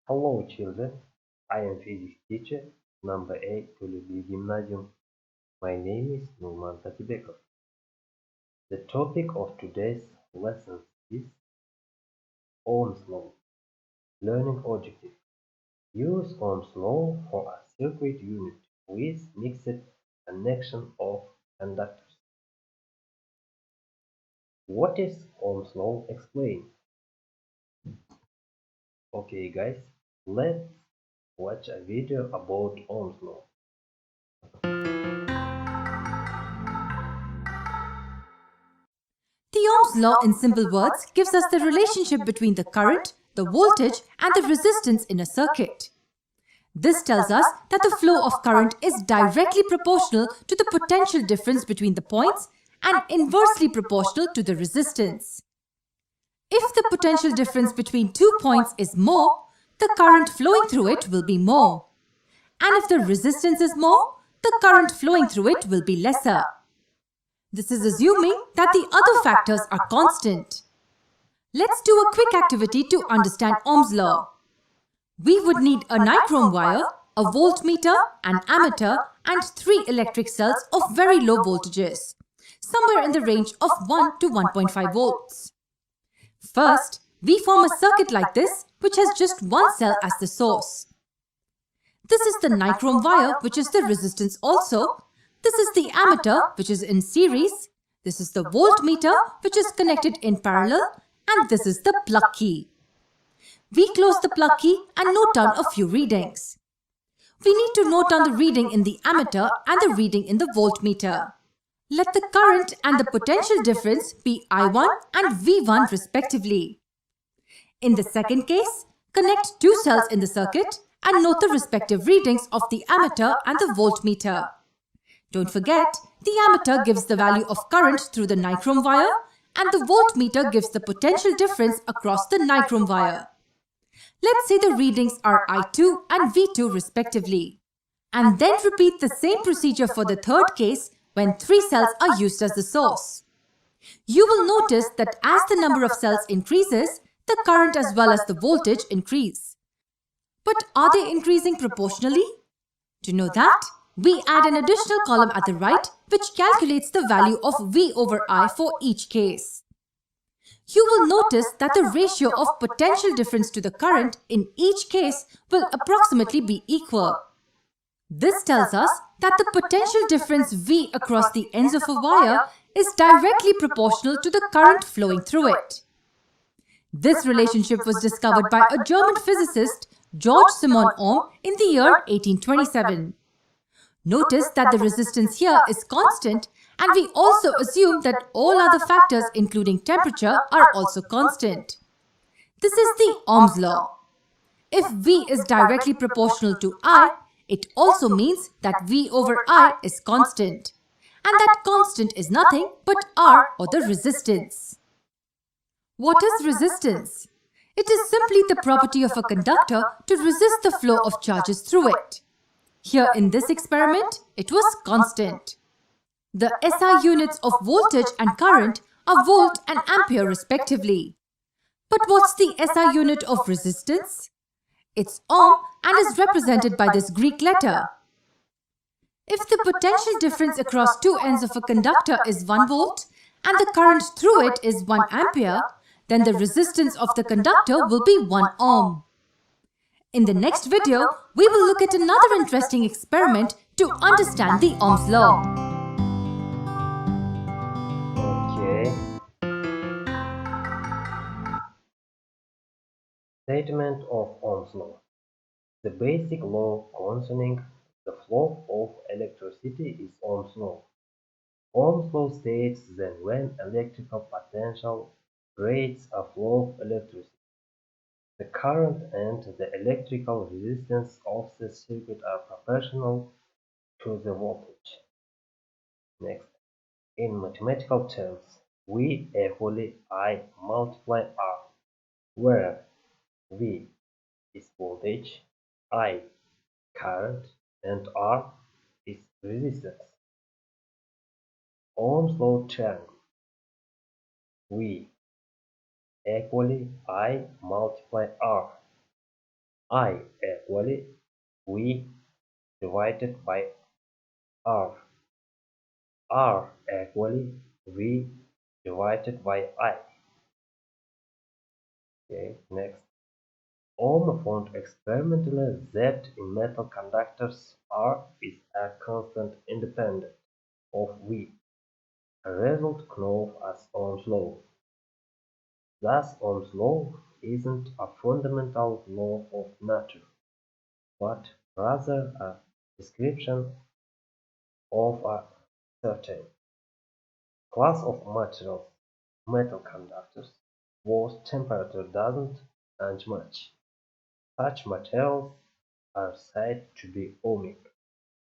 Hello children, I am physics teacher number 8 Төле Gymnasium. My name is Nurman Tatibekov. The topic of today's lesson is Ohm's law. Learning objective. Use Ohm's law for a circuit unit with mixed connection of conductors. What is Ohm's law? Explain. Okay guys, let's watch a video about Ohm's law. The Ohm's law in simple words gives us the relationship between the current, the voltage and the resistance in a circuit. This tells us that the flow of current is directly proportional to the potential difference between the points and inversely proportional to the resistance. If the potential difference between 2 points is more, the current flowing through it will be more. And if the resistance is more, the current flowing through it will be lesser. This is assuming that the other factors are constant. Let's do a quick activity to understand Ohm's law. We would need a nichrome wire, a voltmeter, an ammeter, and 3 electric cells of very low voltages, somewhere in the range of 1 to 1.5 volts. First, we form a circuit like this, which has just one cell as the source. This is the nichrome wire, which is the resistance also. This is the ammeter, which is in series. This is the voltmeter, which is connected in parallel. And this is the plug key. We close the plug key and note down a few readings. We need to note down the reading in the ammeter and the reading in the voltmeter. Let the current and the potential difference be I1 and V1 respectively. In the second case, connect 2 cells in the circuit and note the respective readings of the ammeter and the voltmeter. Don't forget, the ammeter gives the value of current through the nichrome wire and the voltmeter gives the potential difference across the nichrome wire. Let's say the readings are I2 and V2 respectively. And then repeat the same procedure for the third case when 3 cells are used as the source. You will notice that as the number of cells increases, the current as well as the voltage increase. But are they increasing proportionally? To know that, we add an additional column at the right which calculates the value of V over I for each case. You will notice that the ratio of potential difference to the current in each case will approximately be equal. This tells us that the potential difference V across the ends of a wire is directly proportional to the current flowing through it. This relationship was discovered by a German physicist, Georg Simon Ohm, in the year 1827. Notice that the resistance here is constant and we also assume that all other factors including temperature are also constant. This is the Ohm's law. If V is directly proportional to I, it also means that V over I is constant. And that constant is nothing but R or the resistance. What is resistance? It is simply the property of a conductor to resist the flow of charges through it. Here in this experiment, it was constant. The SI units of voltage and current are volt and ampere respectively. But what's the SI unit of resistance? It's ohm and is represented by this Greek letter. If the potential difference across 2 ends of a conductor is 1 volt and the current through it is 1 ampere, then the resistance of the conductor will be 1 ohm. In the next video, we will look at another interesting experiment to understand the Ohm's law. Okay. Statement of Ohm's law. The basic law concerning the flow of electricity is Ohm's law. Ohm's law states that when electrical potential creates a flow of electricity, the current and the electrical resistance of the circuit are proportional to the voltage. Next, in mathematical terms, V equally I multiply R, where V is voltage, I current, and R is resistance. Ohm's law triangle. V equally I multiply R. I equally V divided by R. R equally V divided by I. Okay, next. Ohm found experimentally that in metal conductors R is a constant independent of V, a result known as Ohm's law. Thus, Ohm's law isn't a fundamental law of nature, but rather a description of a certain class of materials, metal conductors, whose temperature doesn't change much. Such materials are said to be ohmic.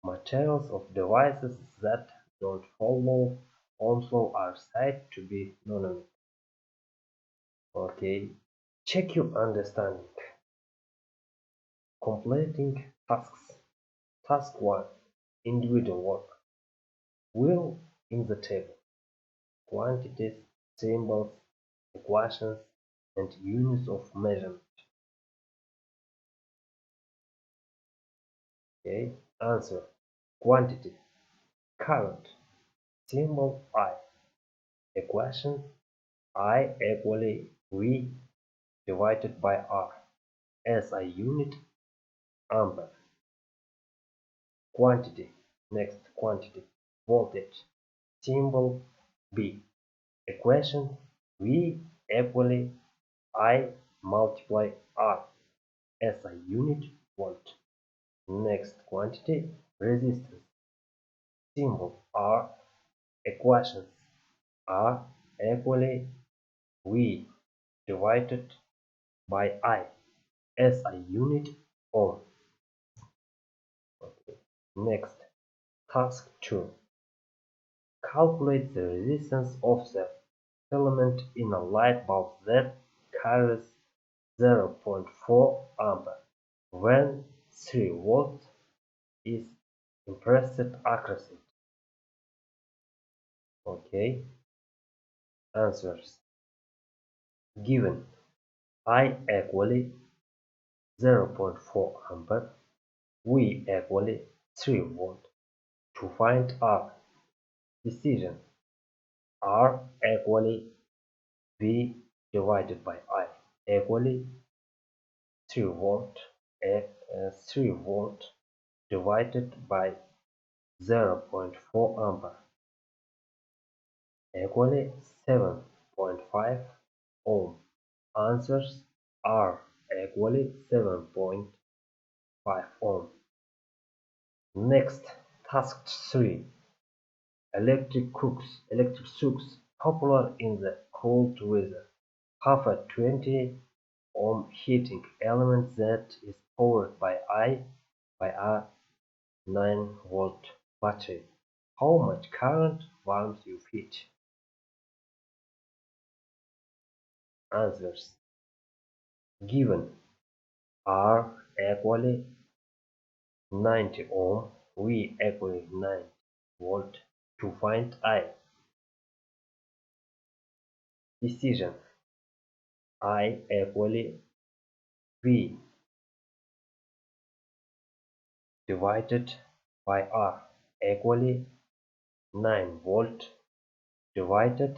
Materials of devices that don't follow Ohm's law are said to be non-ohmic. Okay, check your understanding. Completing tasks. Task 1. Individual work. Fill in the table. Quantities, symbols, equations, and units of measurement. Okay, answer. Quantity. Current. Symbol I. Equation I equally V divided by R. SI unit ampere. Quantity. Next, quantity. Voltage. Symbol B. Equation V equally I multiply R. SI unit volt. Next, quantity. Resistance. Symbol R. Equations R equally V divided by I. SI unit ohm. Okay. Next, task 2. Calculate the resistance of the filament in a light bulb that carries 0.4 ampere when 3 volts is impressed across it. Okay. Answers. Given I equally 0.4 ampere, V equally 3 volt. To find R. Decision. R equally V divided by I equally 3 volt, 3 volt divided by 0.4 ampere equally 7.5 ohm. Answers are equally 7.5 ohm. Next, task 3. Electric shocks popular in the cold weather have a 20 ohm heating element that is powered by a 9 volt battery. How much current warms your feet? Answers. Given R equally 90 ohm, V equally 9 volt. To find I. Decision. I equally V divided by R equally 9 volt divided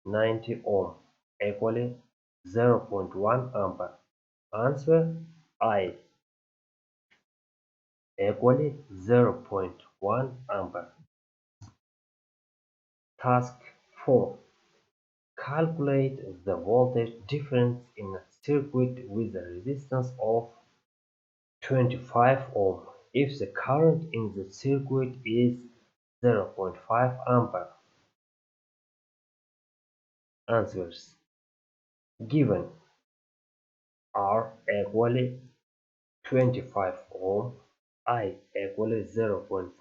90 ohm equally 0.1 ampere. Answer I equally 0.1 ampere. Task 4. Calculate the voltage difference in a circuit with a resistance of 25 ohm if the current in the circuit is 0.5 ampere. Answers. Given R equally 25 ohm, I equally 0.5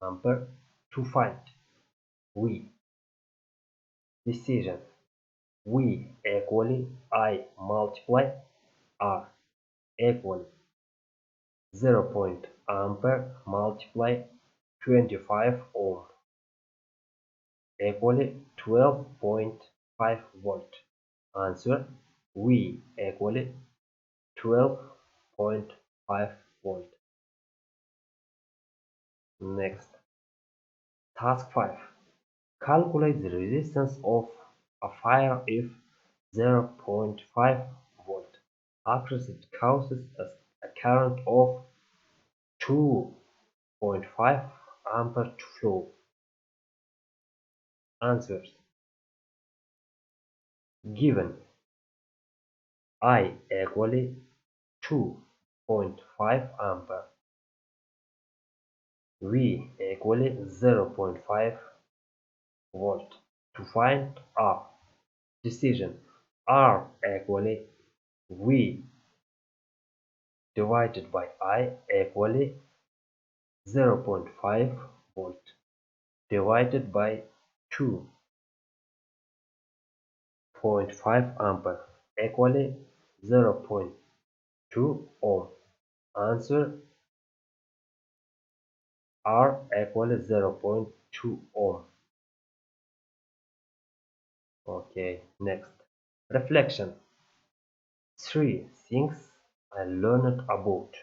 ampere. To find V. Decision. V equally I multiply R equally 0. Ampere multiply 25 ohm equally 12.5 volt. Answer. V equally 12.5 0.5 volt. Next, task 5. Calculate the resistance of a fire if 0.5 volt occurs. It causes a current of 2.5 ampere to flow. Answers. Given I equally 2.5 ampere, V equally 0.5 volt. To find R. Decision. R equally V divided by I equally 0.5 volt divided by 2.5 ampere equally 0.2 ohm. Answer. R equally 0.2 ohm. Okay, next. Reflection. 3 things I learned about.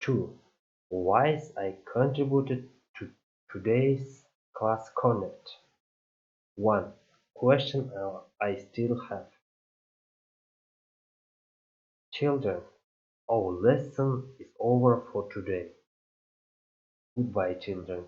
2 ways I contributed to today's class connect. 1 question I still have. Children, our lesson is over for today. Goodbye, children.